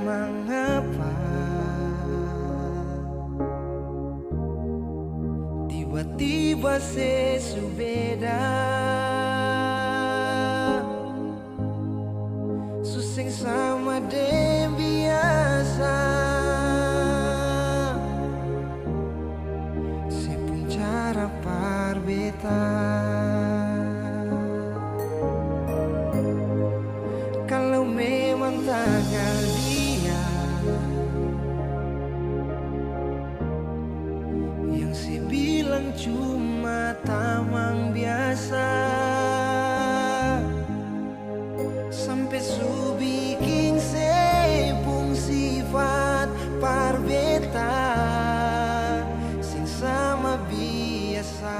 mengapa tiba-tiba sesubeda suseng sama dem biasa sepun cara parbeta kalau memang tanggal dia yang si bilang cuma tamang biasa sampai su bikin sepung sifat parbeta sing sama biasa.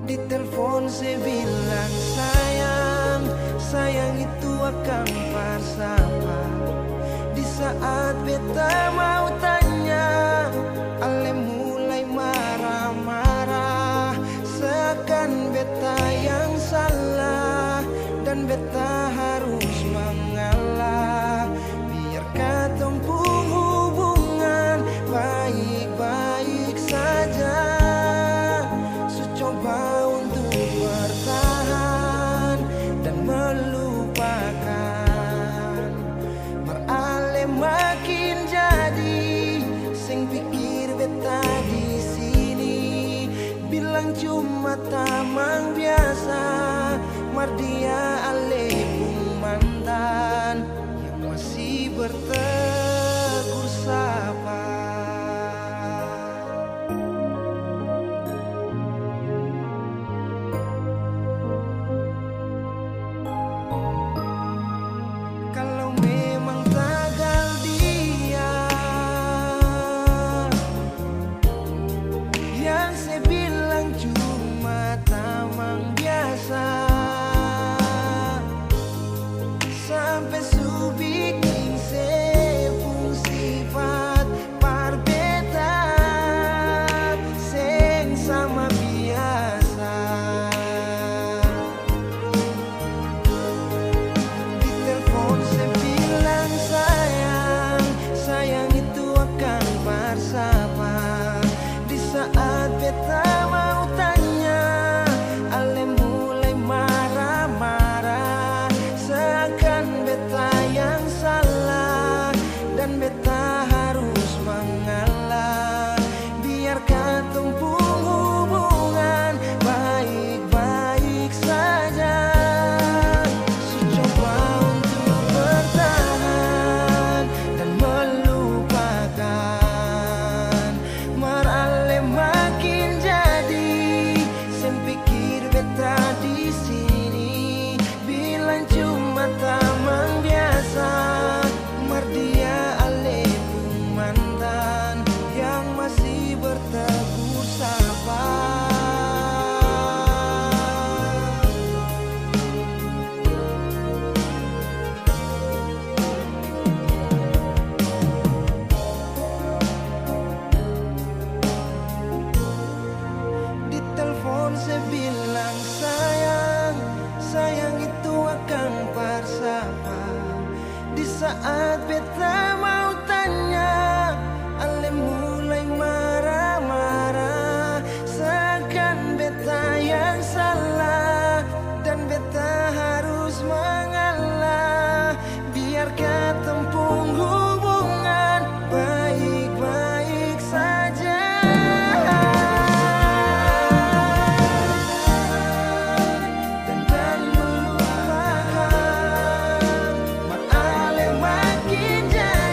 Di telepon saya bilang sayang, sayang itu akan bersama. Di saat beta mau tanya, ale mulai marah-marah, seakan beta yang salah dan beta harus mengalah. Biar katong pun hubungan baik-baik saja, coba untuk bertahan dan melupakan. Merale makin jadi sing pikir beta di sini bilang cuma tamang biasa. Mar dia ale pun mantan yang masih bertegur sapa. Sampai su bikin sepung sifat parbeta seng sama biasa. Di telepon saya bilang sayang, sayang itu akan bersama. Di saat beta mau tanya, ale mulai marah-marah, seakan beta yang salah dan beta harus mengalah. Biar katong pun hubungan baik-baik saja, coba untuk bertahan dan melupakan. Marale makin jadi sem pikir beta di sini bilang cuma tamang biasa. Mar dia ale pun mantan yang masih bertegur sapa. Di telepon saya bilang sayang, sayang itu akan bersama. Di saat beta mau tanya, ale mulai marah-marah, seakan beta yang salah dan beta harus mengalah. Biar katong pun hubungan baik-baik saja dan melupakan. Marale makin jadi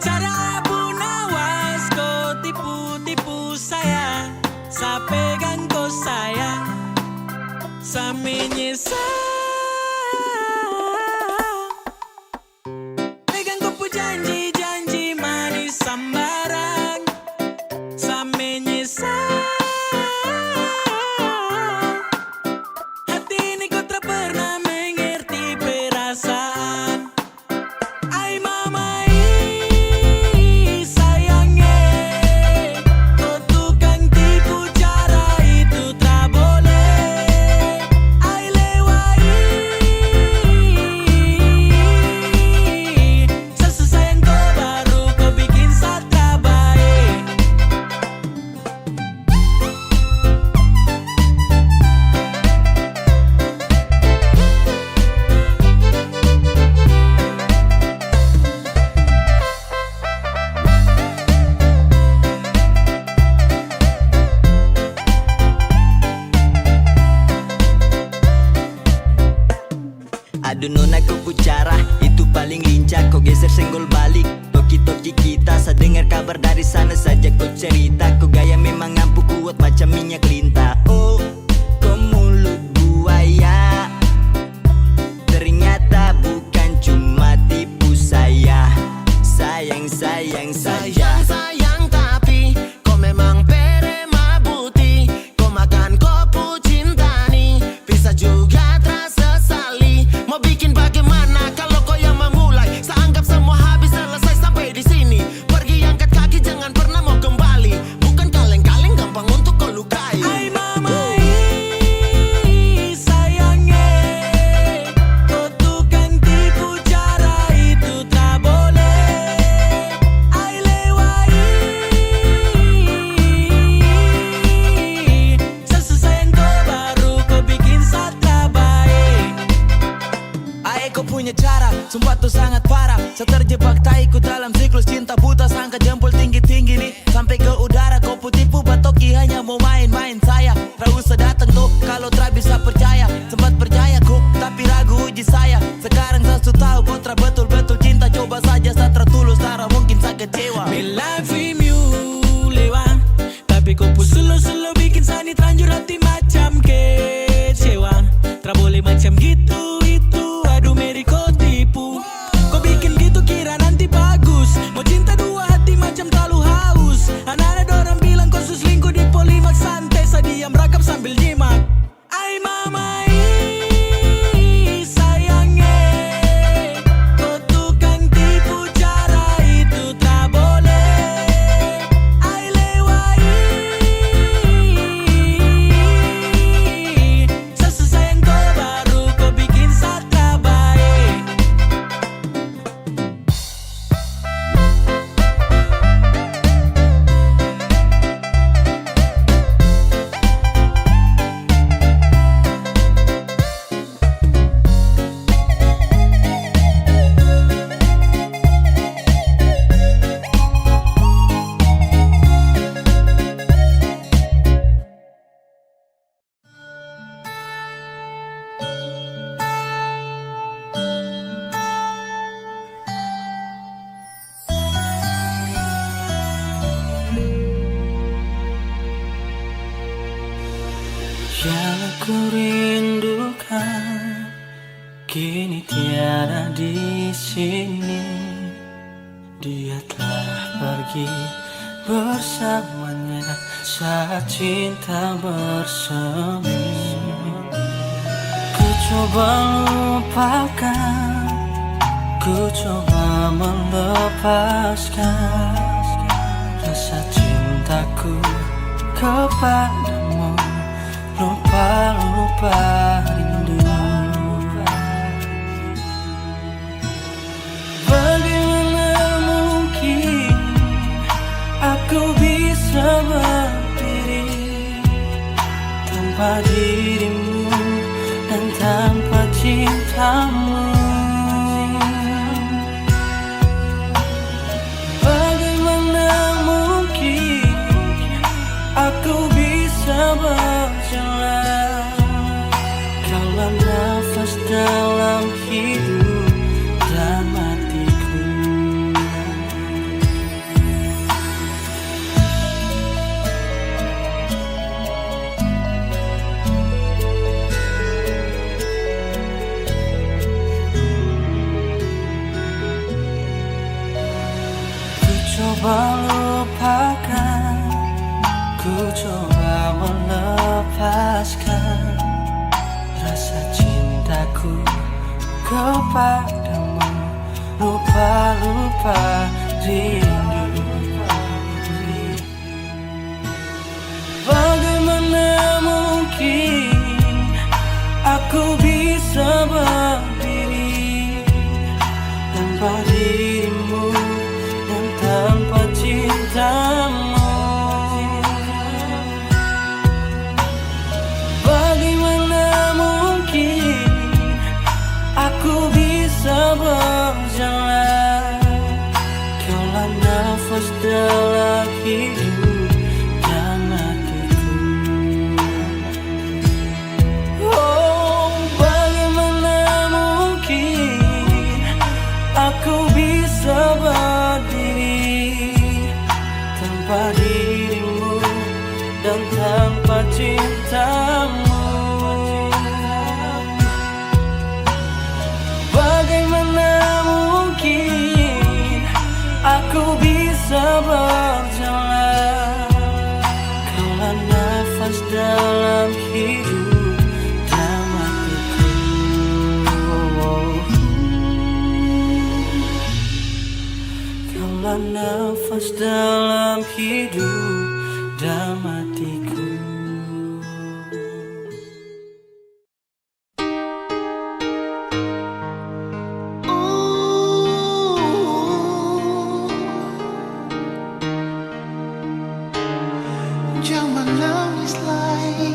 Cara pun awas, kau tipu-tipu saya. Saya pegang kau sayang, saya menyesal. Pegang kau pu janji-janji manis sambarang, saya menyesal. Hati ini kau tak pernah mengerti perasaan. Ay mama sayangnya, kau tukang tipu, cara itu tak boleh. Ay lewai, sesayang kau baru kau bikin satra baik. Aduh nona kau pu cara itu paling lincah. Kau geser senggol balik, toki-toki kita. Saya dengar kabar dari sana saja kau cerita. Kau gaya memang ampuh kuat macam minyak lintah. Oh, kau mulut buaya, ternyata bukan cuma tipu saya. Sayang, sayang saja. Sayang tapi kau memang perema buti. Kau makan kopu cinta nih, bisa juga terasa sali. Mau bikin bagaimana kalau kau yang memulai? Saya anggap semua habis selesai sampai di sini. Pergi angkat kaki jangan pernah mau kembali. Bukan kaleng-kaleng gampang untuk kau lukai. Ay mama sayangnya, kau tukang tipu, cara itu tak boleh. Ay lewai, sesayang kau baru kau bikin satra baik. Ay kau punya cara, sumpah tuh sangat parah. Saya terjebak taiku dalam siklus cinta buta. Sangka jempol tinggi-tinggi nih sampai ke udara. Kau tipu batoki hanya mau main-main saya. Tak usah datang tuh kalau tak bisa percaya. Sempat percaya ku tapi ragu uji saya. Sekarang saya sudah tahu kau tak betul-betul cinta. Coba saja saya tertulus, tak mungkin saya kecewa. Me love you lewat, tapi kau pun selo-selo bikin sani terlanjur hati macam kecewa. Tak boleh macam gitu itu, aduh Mary kau tipu. Kau bikin gitu kira nanti bagus. Mau cinta dua hati macam terlalu haus. Anak-anak dorang bilang kau selingkuh di Polimak. Santai saya diam rakap sambil nyimak. Ay mama sayangnya, kau tukang tipu, cara itu tak boleh. Ay lewai, sesayang kau baru kau bikin satra baik. Yang ku rindukan kini tiada di sini. Dia telah pergi bersamanya saat cinta bersemi. Ku coba lupakan, ku coba melepaskan rasa cintaku kepadamu. Lupa rindu. Bagaimana mungkin aku bisa berdiri tanpa dirimu dan tanpa cintamu? Bagaimana mungkin aku bisa berjalan kalau nafas dalam hidup dan matiku? Ku coba melepaskan rasa cintaku kepadamu, lupa-lupa rindu. Bagaimana mungkin aku bisa berdiri tanpa dirimu dan tanpa cintamu? Bagaimana mungkin aku bisa berjalan? Kaulah nafas dalam hidup dan hatiku. Oh, bagaimana mungkin aku bisa berdiri tanpa dirimu dan tanpa cintamu? Bagaimana mungkin aku bisa berjalan? Kaulah nafas dalam hidup dan hatiku. Kaulah nafas dalam hidup dan hatiku. Jangan nangis lagi.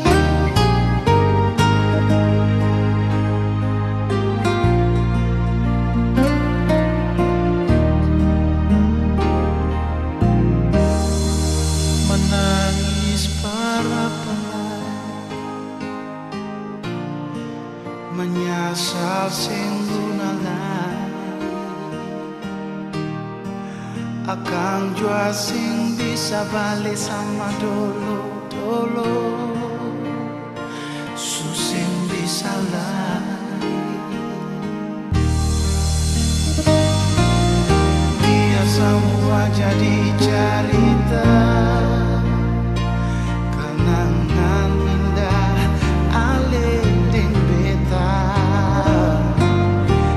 Menangis para-para, menyasal singgunangan, akang jua sing bisa balik sama dulu susing bisa lari. Biar semua jadi cerita, kenangan indah alih beta.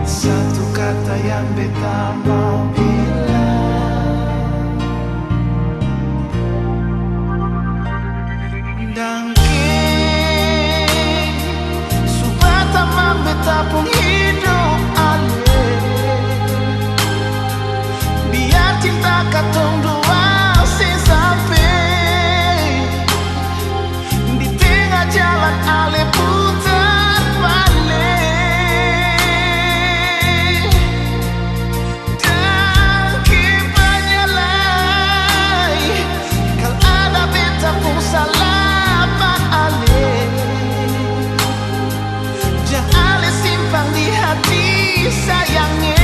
Satu kata yang beta mau bilang, dangking subata beta pun hidup alih. Biar cinta katong dua sing sampai di tengah jalan alih putar balik. Dangking banyalai kal ada beta pun salah bang alih. Jangan alih simpan di hati sayangnya.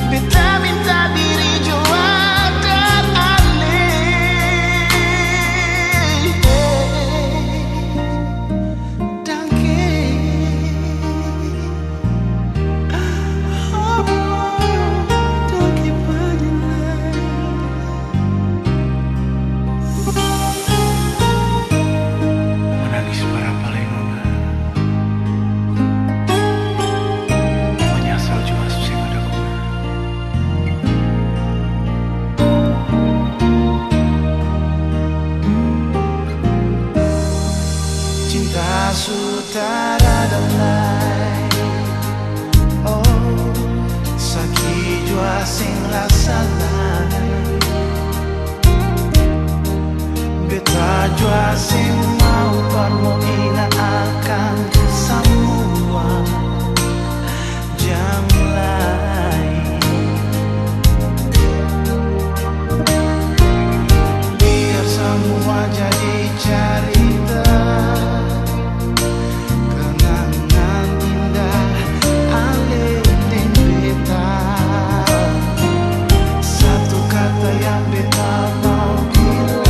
Beta minta diri jua dan alih. Dangking dangking banyalai. Menangis para palenona, menyasal jua susah ada guna. Cinta sutara damai, oh sakit jua sing rasa lain. Beta jua sing mau permoina akan semua jam lain. Biar semua jadi cerita, kenangan indah alih beta. Satu kata yang beta mau bilang,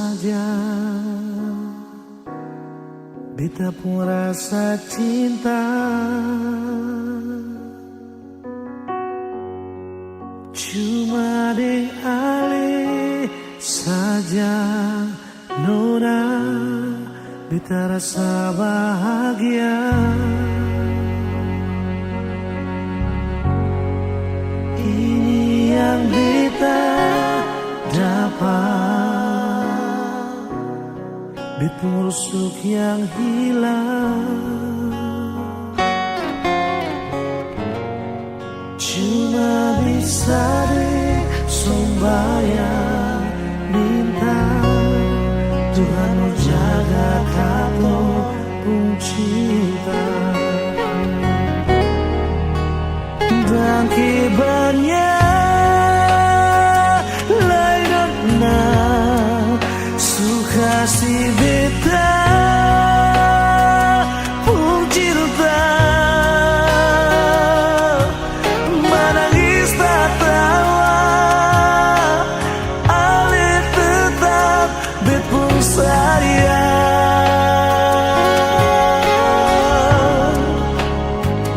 saja beta pun rasa cinta. Cuma deh ale saja nona beta rasa bahagia. Ini yang beta dapat, beta rusuk yang hilang. Cuma bisa deh sembahyang minta Tuhan mau jaga kamu pun cinta. Dan kibarnya lain na suka si beta pun cinta. Menangis tak tawa ale tetap bet pun sayang.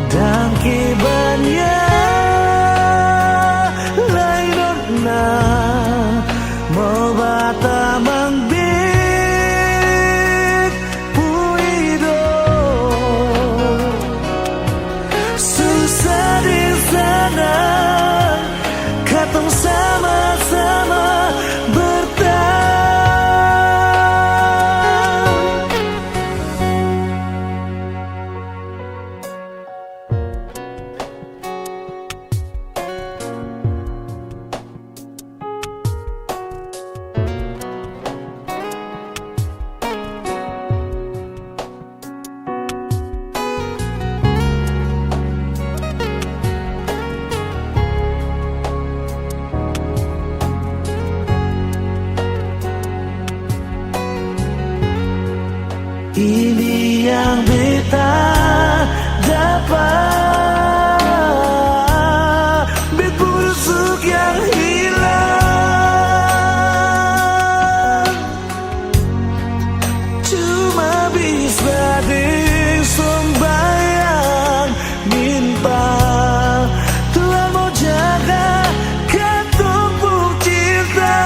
Dan kibarnya mau bata mangbit puido susah di sana katong sama-sama bertahan. Ini yang beta dapat, bet busuk yang hilang. Cuma bisa disembayang minta Tuhan mau jaga katong pun cinta.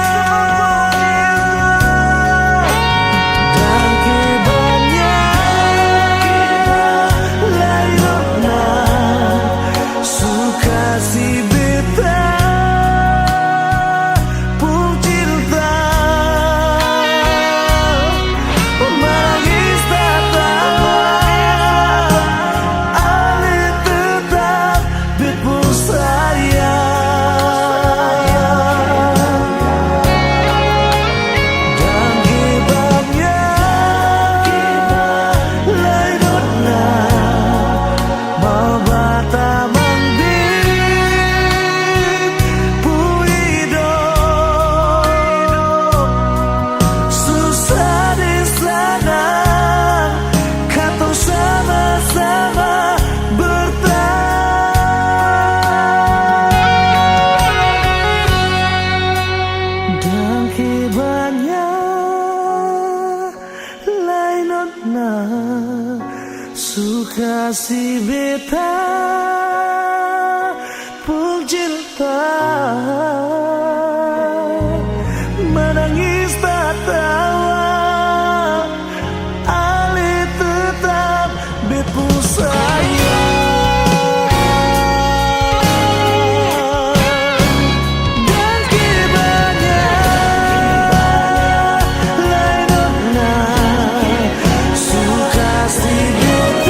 Suka si beta pun cinta. Menangis tak tawa ale tetap bet pun sayang. Dan kibarnya lain suka si beta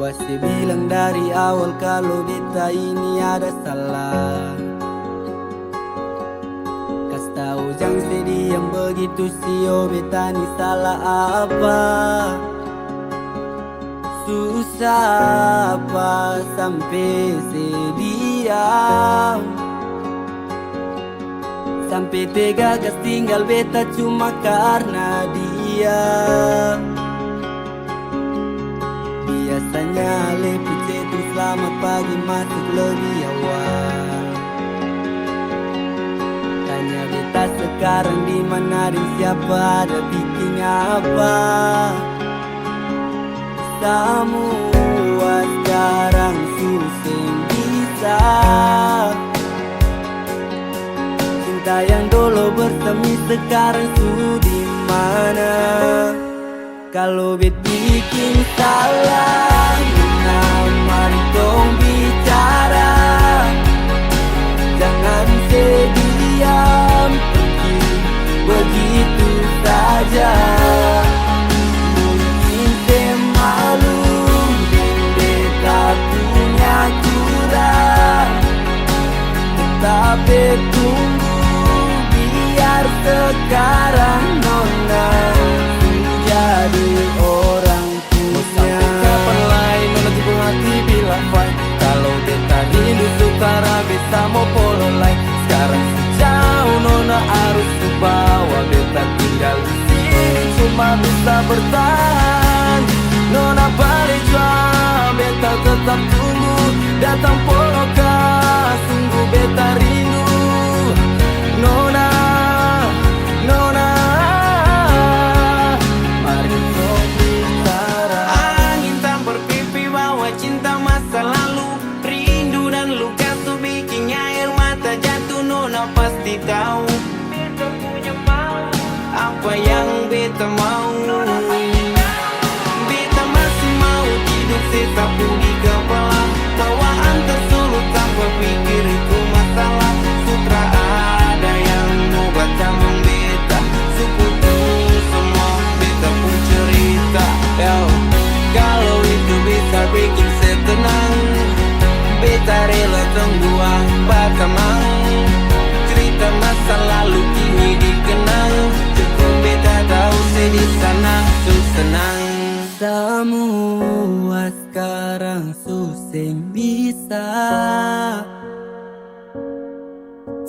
pasti bilang dari awal kalau beta ini ada salah. Kas tahu jang sedih yang begitu sio beta ni salah apa. Susah apa sampai sediam, sampai tega kas tinggal beta cuma karena dia. Biasanya lebih cetus selamat pagi masuk lebih awal. Tanya beta sekarang di mana dan siapa ada bikin apa. Semua sekarang susah bisa. Cinta yang dulu bersemi sekarang sudah di mana? Kalau bet bikin salah, mari dong bicara. Jangan sediam pergi begitu saja. Mungkin saya malu, beta punya curang. Tetapi tunggu biar sekarang nona jadi orang punya. Kapan lain nona tipu hati bilang fine. Kalau beta rindu sutara beta mau polo lain. Sekarang sejauh nona harus bawa beta tinggal di sini cuma bisa bertahan. Nona balik jual beta tetap tunggu datang polo kah sungguh beta rindu. Nona, nona, mari kau bicara. Angin tampar pipi bawa cinta masa lalu. Rindu dan luka tuh bikin air mata jatuh. Nona pasti tahu beta punya mau apa yang beta mau. Beta masih mau tidur sesapu di kepala. Bawaan tersulut tanpa pikir itu masalah. Sutra ada yang mau baca membeta. Sukutu semua beta pun cerita. Yo, kalau itu bisa bikin saya tenang, beta rela tunggu apa temang. Cerita masa lalu kini dikenang. Cukup beta tahu saya di sana tuh senang. Semua sekarang susah bisa.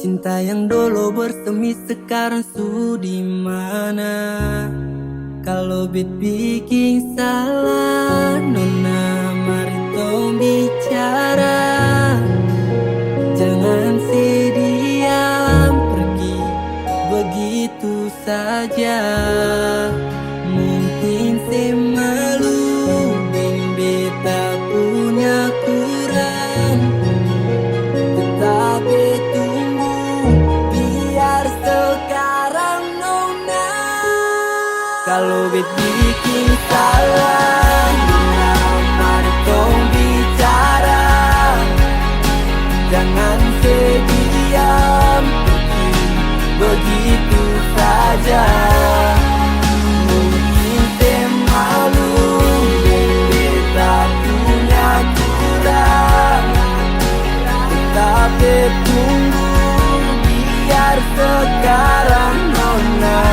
Cinta yang dulu bersemi sekarang sudah di mana? Kalau bet bikin salah, nona mari tong bicara. Jangan sediam pergi begitu saja. Mungkin saya malu dan beta punya kurang. Tetapi tunggu biar sekarang nona. Kalau bet bikin salah, nona mari tong bicara. Jangan sediam pergi begitu saja. Mungkin saya malu beta punya kurang. Tetapi tunggu biar sekarang nona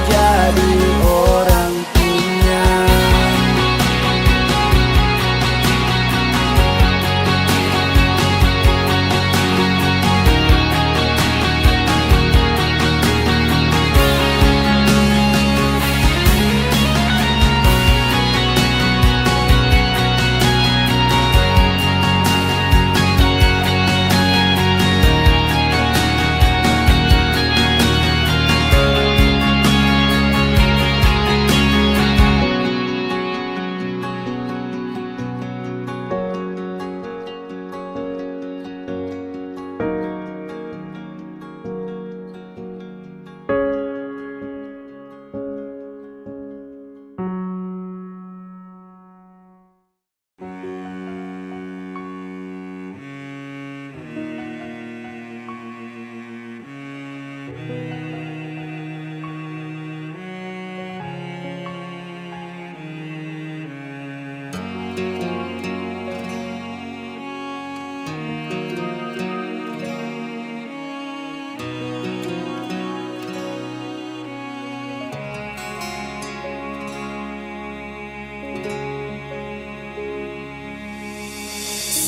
jadi orang punya.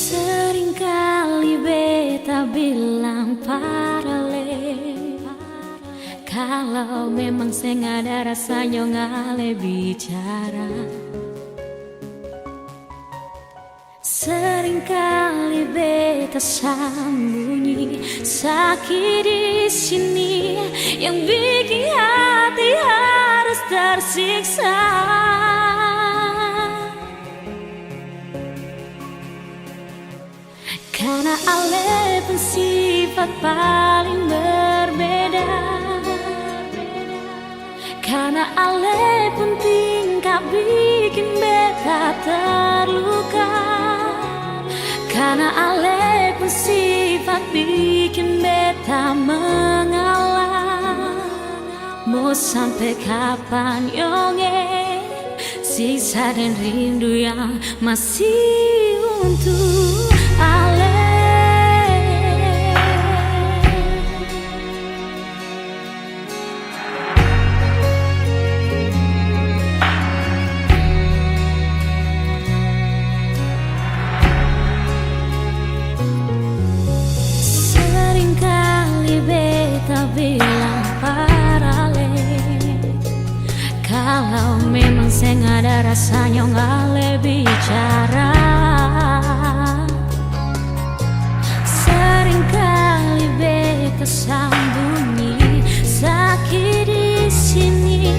Seringkali beta bilang paralel, kalau memang seng ada rasanya ngale bicara. Seringkali beta sembunyi sakit di sini yang bikin hati harus tersiksa. Karena ale pun sifat paling berbeda, karena ale pun tingkah bikin beta terluka, karena ale pun sifat bikin beta mengalah. Mau sampai kapan yonge siksa dan rindu yang masih untuk ale. Seringkali beta bilang paralel, kalau memang seng ada rasanya ngale bicara. Seringkali beta sembunyi sakit di sini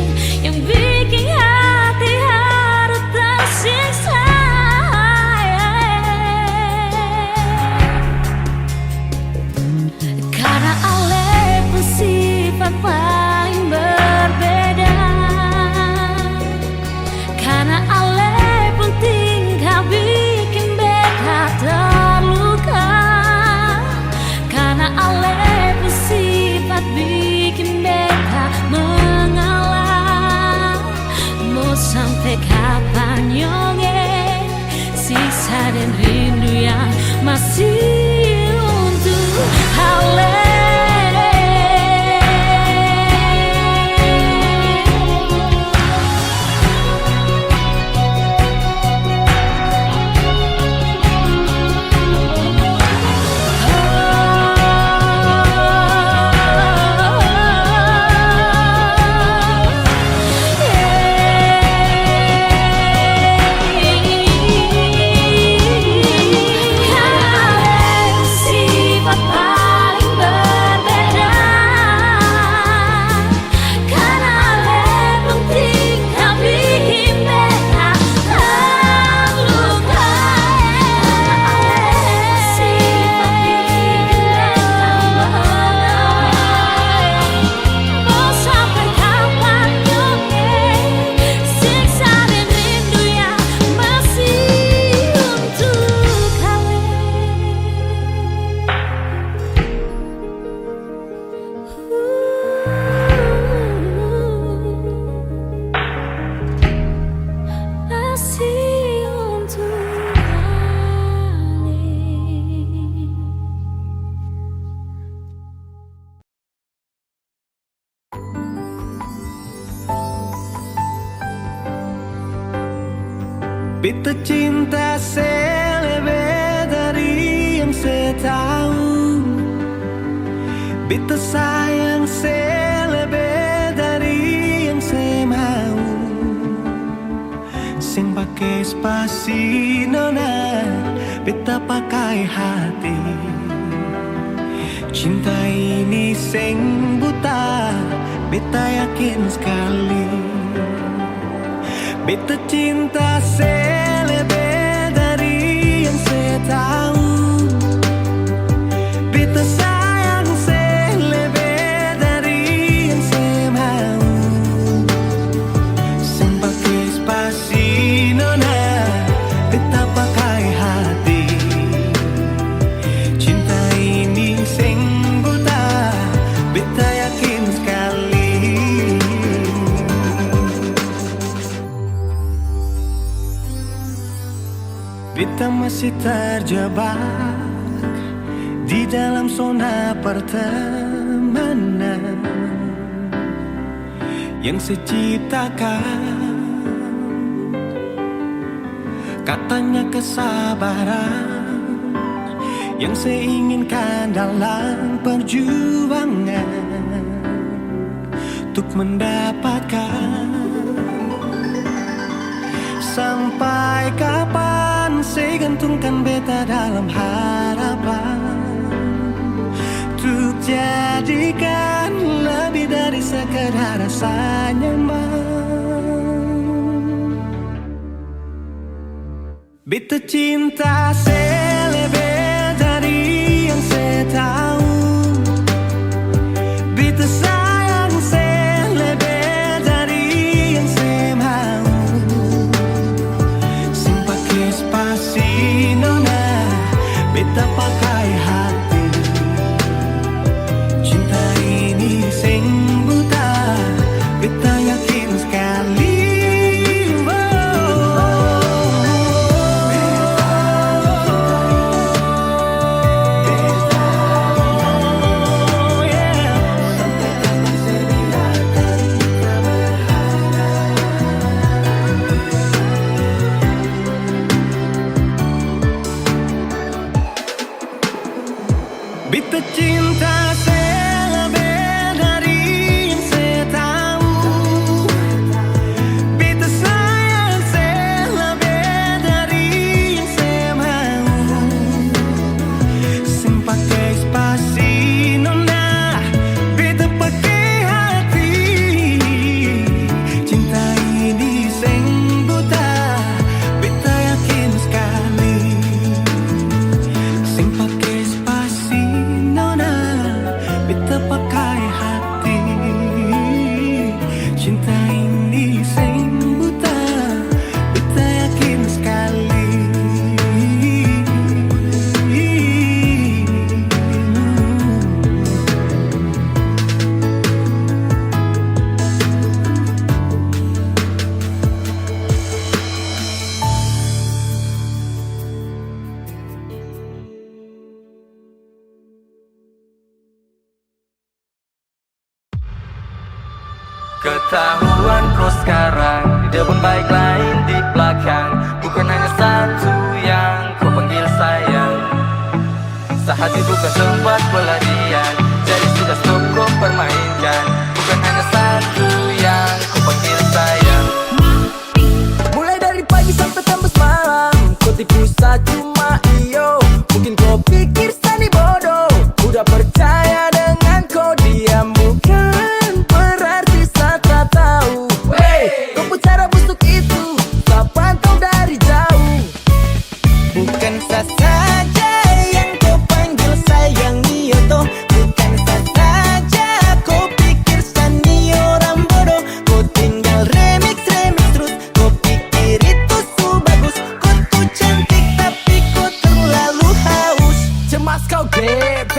yang bikin hati harus tersiksa. Karena ale pun sifat paling berbeda, karena ale pun tingkah bikin beta terluka, karena ale pun sifat bikin beta mengalah. Mau sampai kapan yonge siksa dan rindu yang masih untuk ale. Beta cinta selebih dari yang saya tahu, beta sayang selebih dari yang saya mau. Sing pakai spasi nona, beta pakai hati. Cinta ini sing buta, beta yakin sekali. Beta cinta selebih dari yang saya tahu, beta sayang selebih dari yang saya mau. Sing pakai spasi nona, beta pakai hati. Cinta ini sing buta, beta yakin sekali. Kita masih terjebak di dalam zona pertemanan yang seciptakan. Katanya kesabaran yang saya inginkan dalam perjuangan untuk mendapatkan. Sampai kapan saya gantungkan beta dalam harapan untuk jadikan lebih dari sekedar rasa nyaman. Beta cinta saya lebih dari yang saya tahu. Beta sayang saya lebih dari yang saya mau. Pasti nona, beta pakai hati. Cinta ini sing buta, beta yakin sekali. Beta cinta saya lebih dari yang saya tahu. Beta sayang saya lebih dari yang saya mau. Sing pakai spasi nona, beta pakai hati. Cinta ini sing buta, beta yakin sekali. Sing pakai spasi nona, beta pakai hati. Cinta ini sing buta, beta yakin sekali. Ketahuan kau sekarang di depan baik lain di belakang. Bukan hanya satu yang kau panggil sayang. Sehati bukan tempat pelarian, jadi sudah stop kau permainkan. Bukan hanya satu yang kau panggil sayang. Mulai dari pagi sampai tembus malam, kau tipu cuma iyo. Mungkin kau pikir sani bodoh, udah percaya dengan kau diam. Bukan berarti saya tak tahu. Wey, kau pun cara busuk itu, tak pantau dari jauh. Bukan saya saja yang kau panggil sayang iyo toh. Bukan saya saja kau pikir sani orang bodoh. Kau tinggal remix terus. Kau pikir itu su bagus. Kau tuh cantik tapi kau terlalu haus. Cemas kau back.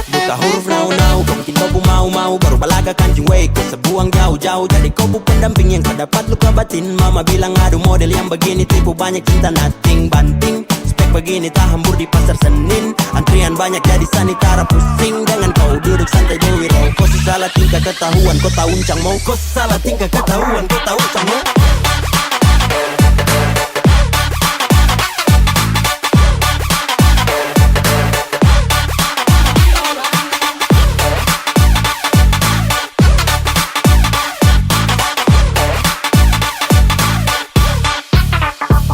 Buta huruf now, kau bikin kau pun mau baru balaga kancing way. Kau sebuang jauh-jauh, jadi kau pun pendamping yang kau dapat luka batin. Mama bilang aduh model yang begini tipu banyak cinta nothing banting. Spek begini tak hambur di pasar Senin. Antrian banyak jadi sanitara pusing. Jangan kau duduk santai dewi row. Kau salah tingkah ketahuan kau tahu uncang mau. Kau salah tingkah ketahuan kau tahu uncang mau.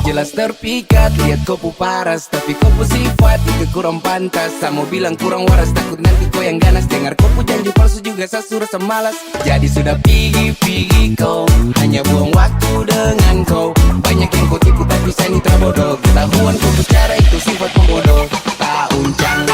Jelas terpikat, lihat kau pu paras. Tapi kau pu sifat juga kurang pantas. Saya mau bilang kurang waras, takut nanti kau yang ganas. Dengar kau pu janji palsu juga saya rasa malas. Jadi sudah pergi kau, hanya buang waktu dengan kau. Banyak yang kau tipu tapi saya ini terbodoh. Ketahuan kau bicara itu sifat pembodoh. Tak uncang.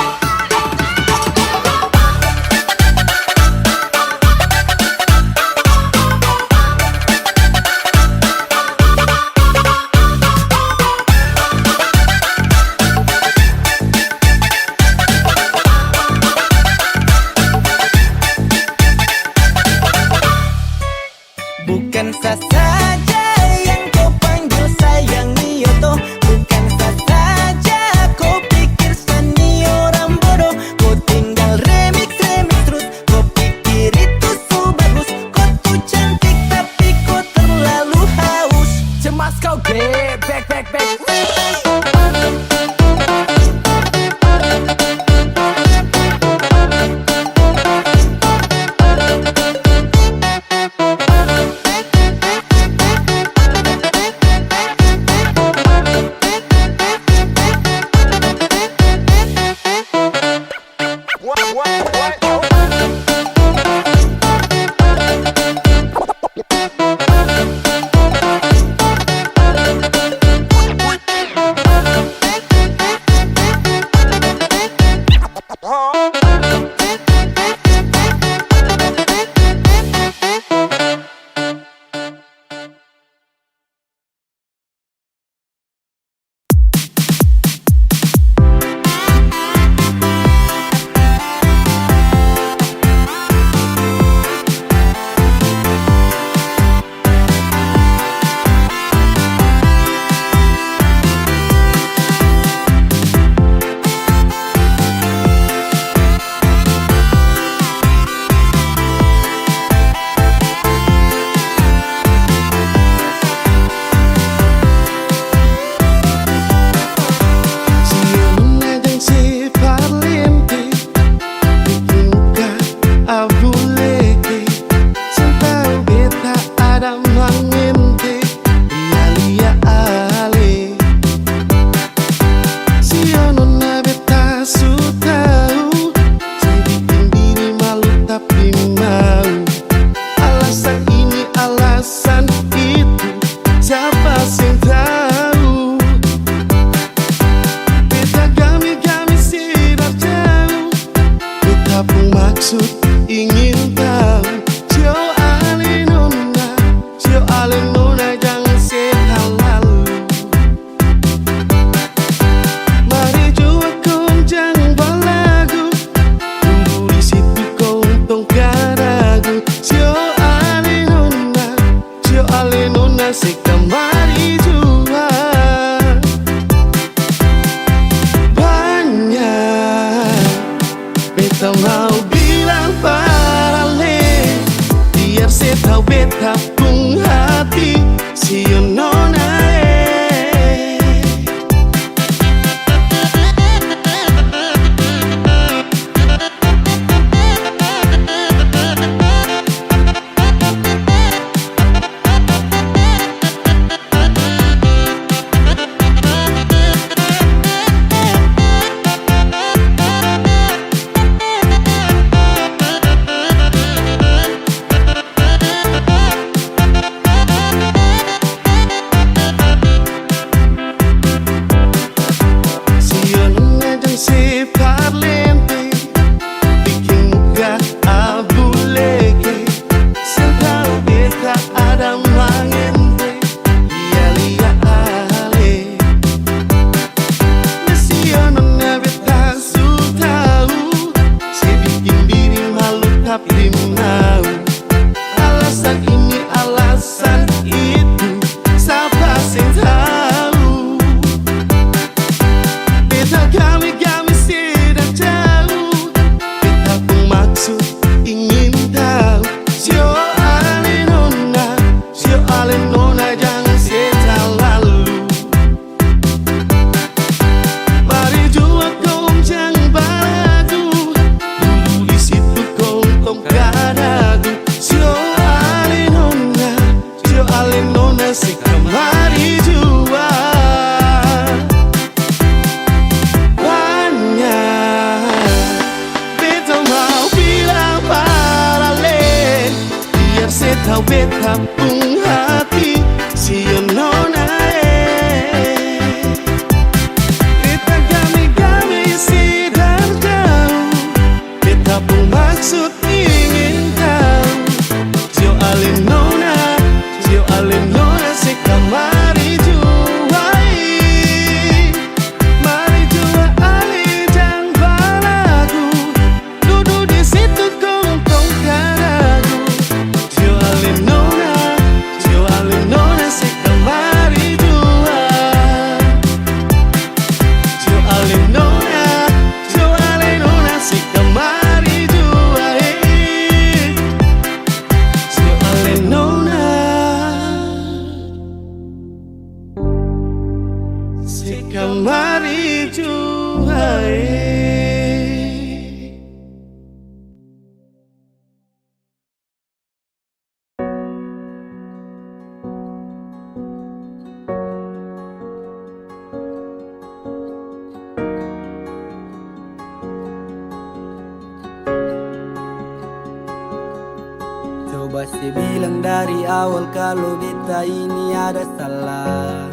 Coba saya bilang dari awal kalau beta ini ada salah.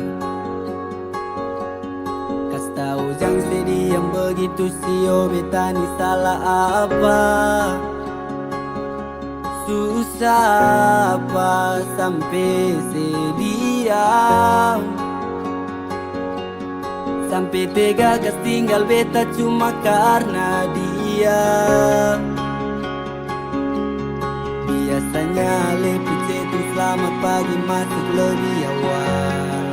Kas tahu jangan sedih yang begitu sio beta ini salah apa. Susah apa sampai sediam, sampai tega kas tinggal beta cuma karena dia. Biasanya lebih chatting selamat pagi masuk lebih awal.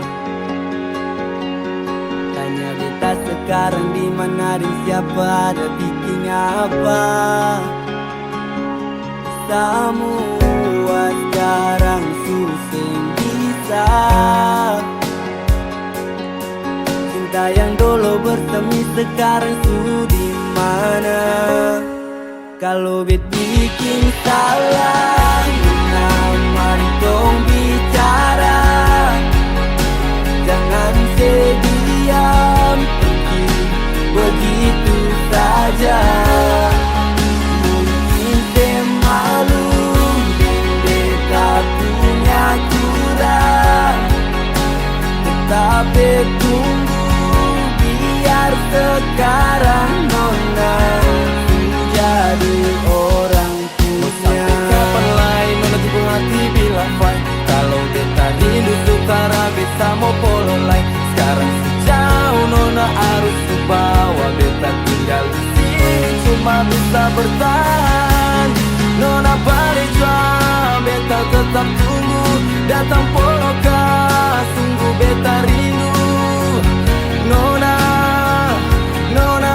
Tanya beta sekarang di mana dan siapa ada bikin apa. Semua sekarang susah bisa. Cinta yang dulu bersemi sekarang sudah di mana? Kalau bet bikin salah, mari dong bicara. Jangan sediam pergi begitu saja. Mungkin semalu beta punya curang, tetapi tunggu biar sekarang nona jadi orang punya. Kapan lain nona juga hati bila fight. Kalau beta rindu sukara beta mau polo lain. Sekarang sejauh nona harus bawa beta tinggal di sini cuma bisa bertahan. Nona balik jual beta tetap tunggu datang polo kah sungguh beta rindu. Nona, nona.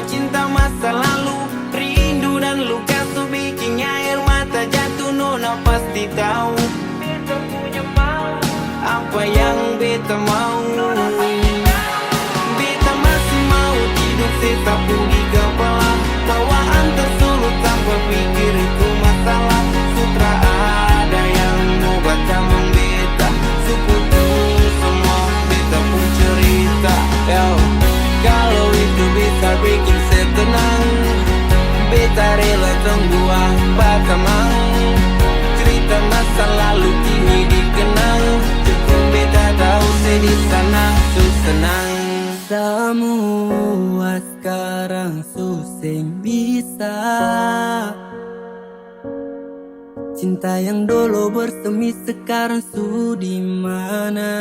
Cinta masa lalu, rindu dan luka tuh bikin air mata jatuh. Nona pasti tahu beta punya mau, apa yang beta mau. Beta masih mau hidup sesapu di kepala, bawaan tersulut tanpa pikir itu masalah. Sutra ada yang mau baca membeta, sukutu semua beta pun cerita. Yo, kalau itu bisa bikin saya tenang, beta rela tunggu apa temang. Cerita masa lalu kini dikenang, cukup beta tahu saya di sana tuh senang. Semua sekarang susah bisa. Cinta yang dulu bersemi sekarang sudah di mana?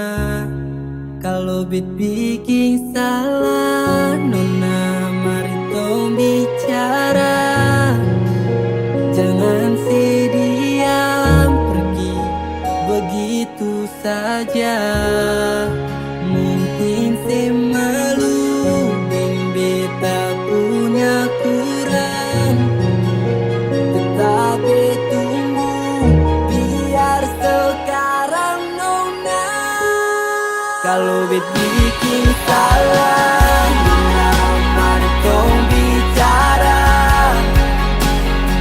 Kalau bet bikin salah, nona mari dong bicara. Jangan sediam pergi begitu saja. Mungkin semalu dan beta punya kurang, tetapi tunggu biar sekarang nona. Kalau bet bikin salah, mari dong bicara.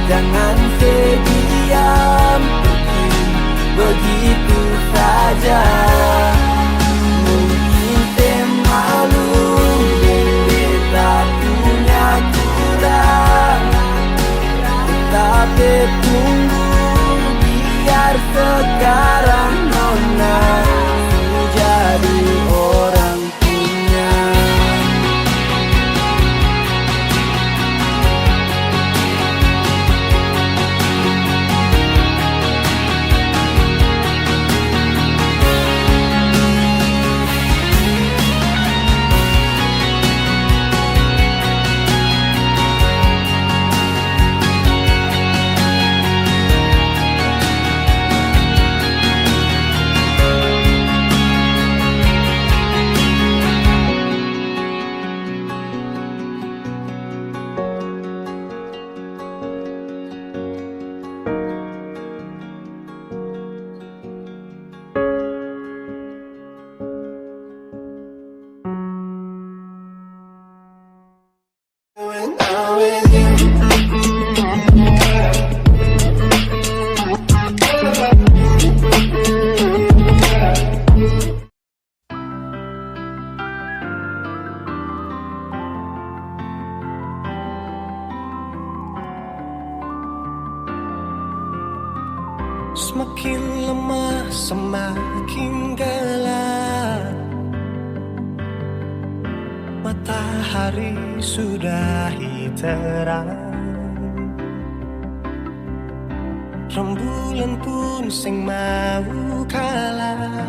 Jangan sediam pergi begitu saja. Mungkin semalu beta punya kurang, tetapi tunggu biar sekarang nona jadi orang punya. semakin lemah, semakin gelap. Matahari sudahi terang, rembulan pun sing mau kalah,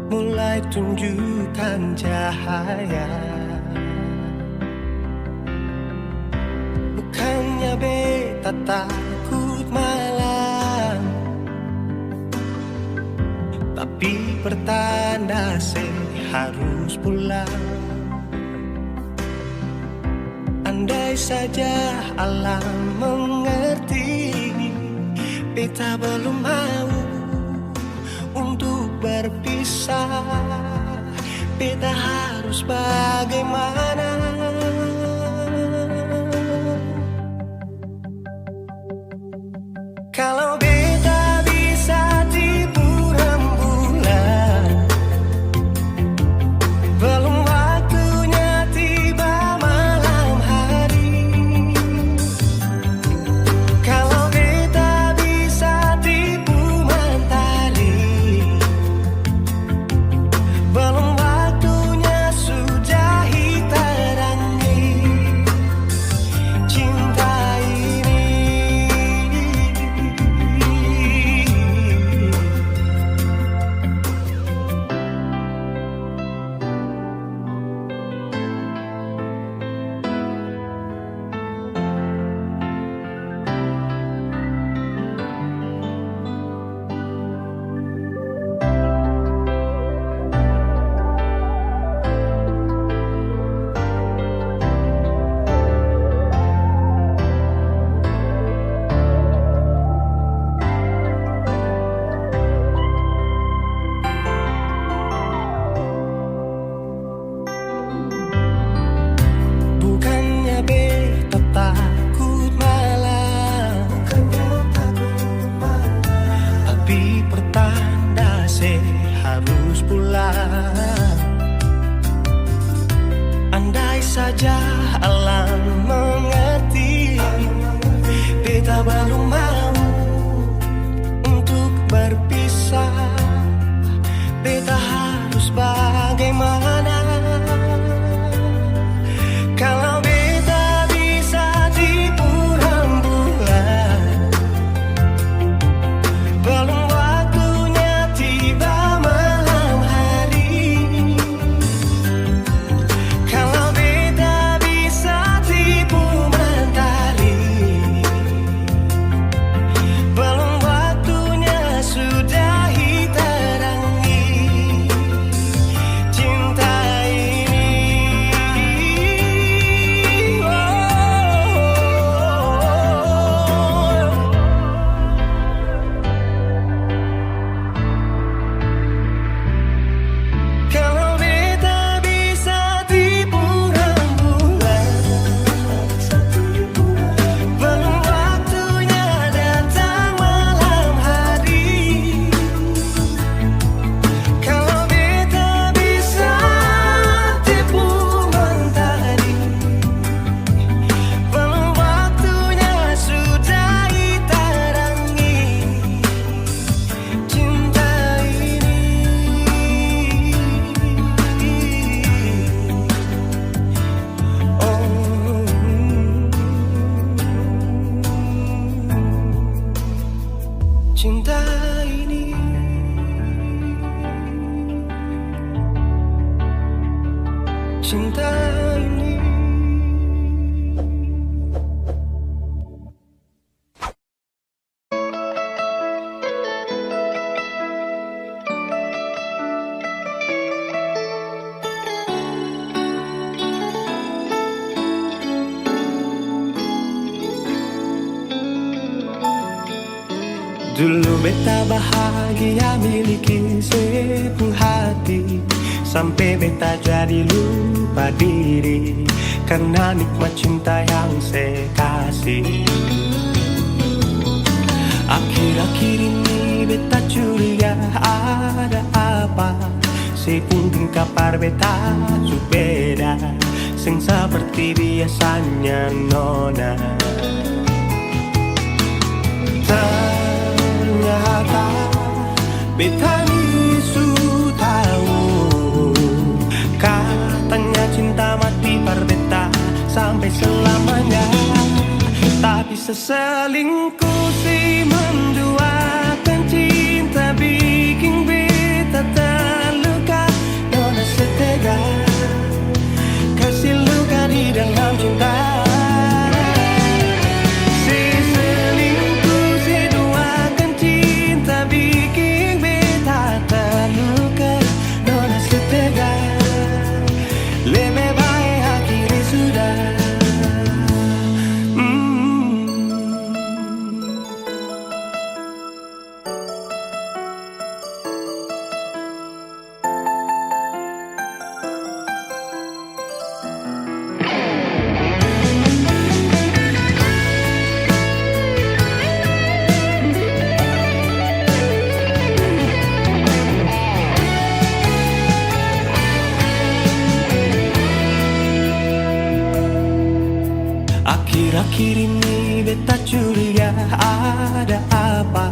mulai tunjukkan cahaya. Bukannya beta takut malam, tapi pertanda harus pulang. Andai saja alam mengerti, beta belum mau untuk berpisah. Beta harus bagaimana? Kalau beta bisa tipu rembulan, belum waktunya tiba malam hari. Kalau beta bisa tipu mentari, belum waktunya sudahi terangi cinta ini. Bukannya beta takut malam, tapi pertanda harus pulang. Andai saja alam mengerti, beta belum mau untuk berpisah. Beta harus bagaimana? Kalau beta bisa tipu rembulan, belum waktunya tiba malam hari. Kalau beta bisa tipu mentari, belum waktunya sudahi terangi cinta ini. Kalau beta bisa tipu rembulan, belum waktunya datang malam hari. Kalau beta bisa tipu mentari, belum waktunya sudahi terangi cinta ini. Cinta ini, cinta ini. Dulu beta bahagia miliki sepenuh hati, sampai beta jadi lupa diri karena nikmat cinta yang saya kasih. Akhir-akhir ini beta curiga ada apa, sepunting kabar beta su beda, sing seperti biasanya nona. nyata beta ni su tahu. Katanya cinta mati perbeta sampai selamanya. Tapi seselingkuh si menduakan cinta bikin beta terluka. Nona setega kasih luka di dalam cinta. Si selingkuh si duakan cinta bikin beta terluka. Nona setega lebih baik akhiri sudah. Akhir-akhir ini beta curiga ada apa.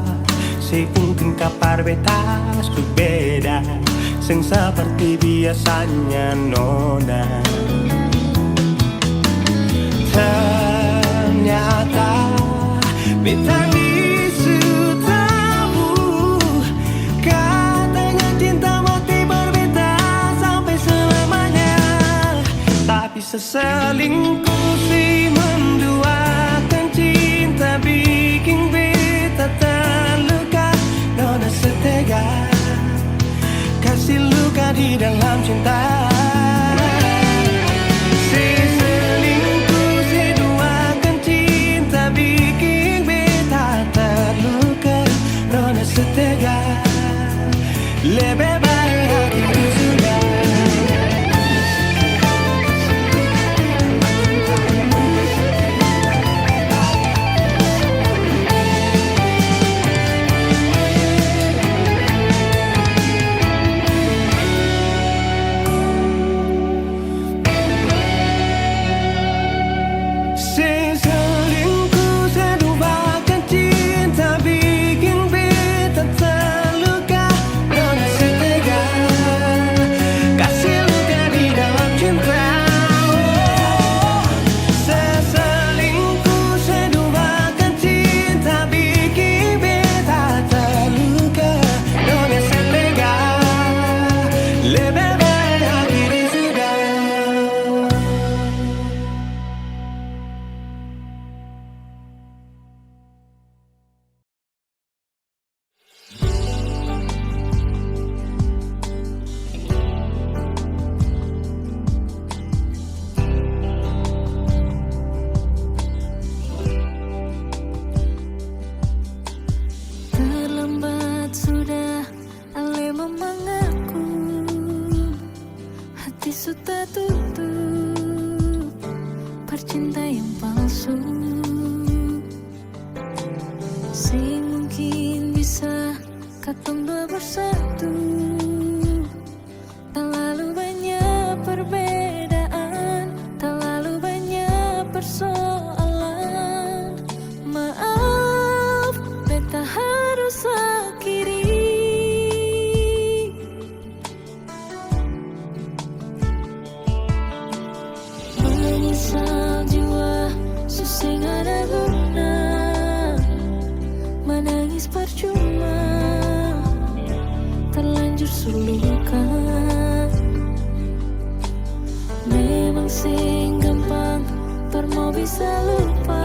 Mungkin kabar beta su beda, sing seperti biasanya nona. Ternyata beta ni su tahu. Katanya cinta mati berbeda sampai selamanya. Tapi seselingkuh si menduakan cinta bikin beta terluka. Nona setega kasih luka di dalam cinta. Si selingkuh si duakan cinta bikin beta terluka. Nona setega lebih baik akhiri sudah. Memang sing gampang, mau bisa lupa.